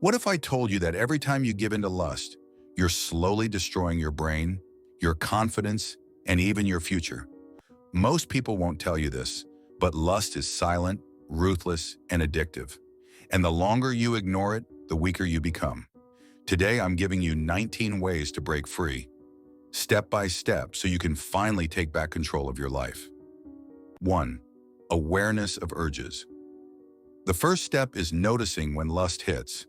What if I told you that every time you give into lust, you're slowly destroying your brain, your confidence, and even your future? Most people won't tell you this, but lust is silent, ruthless, and addictive. And the longer you ignore it, the weaker you become. Today, I'm giving you 19 ways to break free, step by step, so you can finally take back control of your life. 1. Awareness of urges. The first step is noticing when lust hits.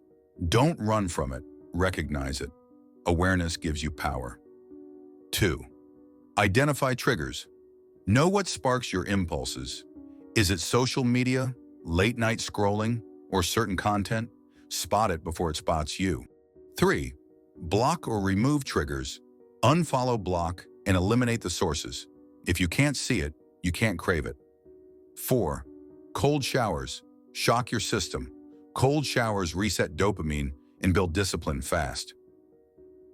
Don't run from it, recognize it. Awareness gives you power. 2. Identify triggers. Know what sparks your impulses. Is it social media, late-night scrolling, or certain content? Spot it before it spots you. 3. Block or remove triggers. Unfollow, block, and eliminate the sources. If you can't see it, you can't crave it. 4. Cold showers. Shock your system. Cold showers reset dopamine and build discipline fast.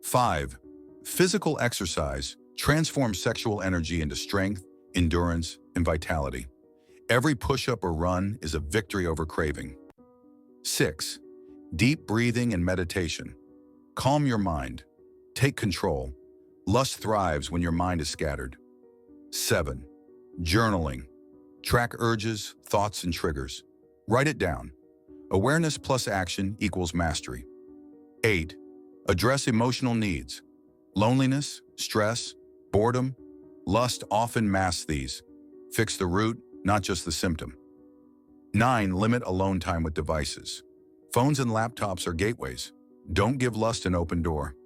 5. Physical exercise. Transform sexual energy into strength, endurance, and vitality. Every push-up or run is a victory over craving. 6. Deep breathing and meditation. Calm your mind. Take control. Lust thrives when your mind is scattered. 7. Journaling. Track urges, thoughts, and triggers. Write it down. Awareness plus action equals mastery. 8. Address emotional needs. Loneliness, stress, boredom. Lust often masks these. Fix the root, not just the symptom. 9. Limit alone time with devices. Phones and laptops are gateways. Don't give lust an open door.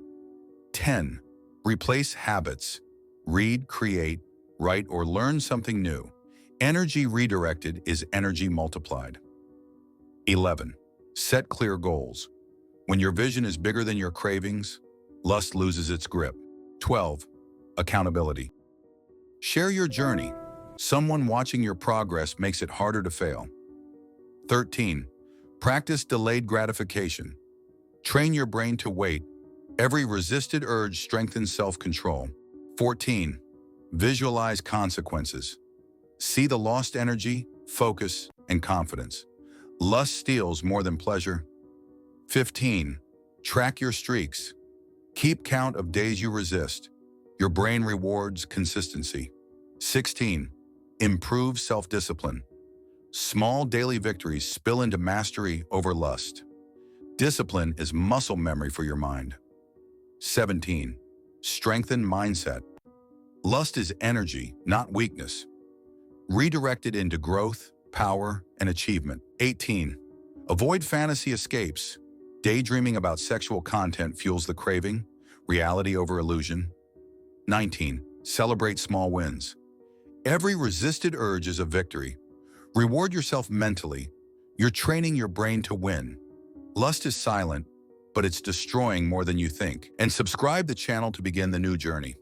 10. Replace habits. Read, create, write, or learn something new. Energy redirected is energy multiplied. 11. Set clear goals. When your vision is bigger than your cravings, lust loses its grip. 12. Accountability. Share your journey. Someone watching your progress makes it harder to fail. 13. Practice delayed gratification. Train your brain to wait. Every resisted urge strengthens self-control. 14. Visualize consequences. See the lost energy, focus, and confidence. Lust steals more than pleasure. 15. Track your streaks. Keep count of days you resist. Your brain rewards consistency. 16. Improve self-discipline. Small daily victories spill into mastery over lust. Discipline is muscle memory for your mind. 17. Strengthen mindset. Lust is energy, not weakness. Redirect it into growth, power, and achievement. 18. Avoid fantasy escapes. Daydreaming about sexual content fuels the craving, reality over illusion. 19. Celebrate small wins. Every resisted urge is a victory. Reward yourself mentally. You're training your brain to win. Lust is silent, but it's destroying more than you think. And subscribe the channel to begin the new journey.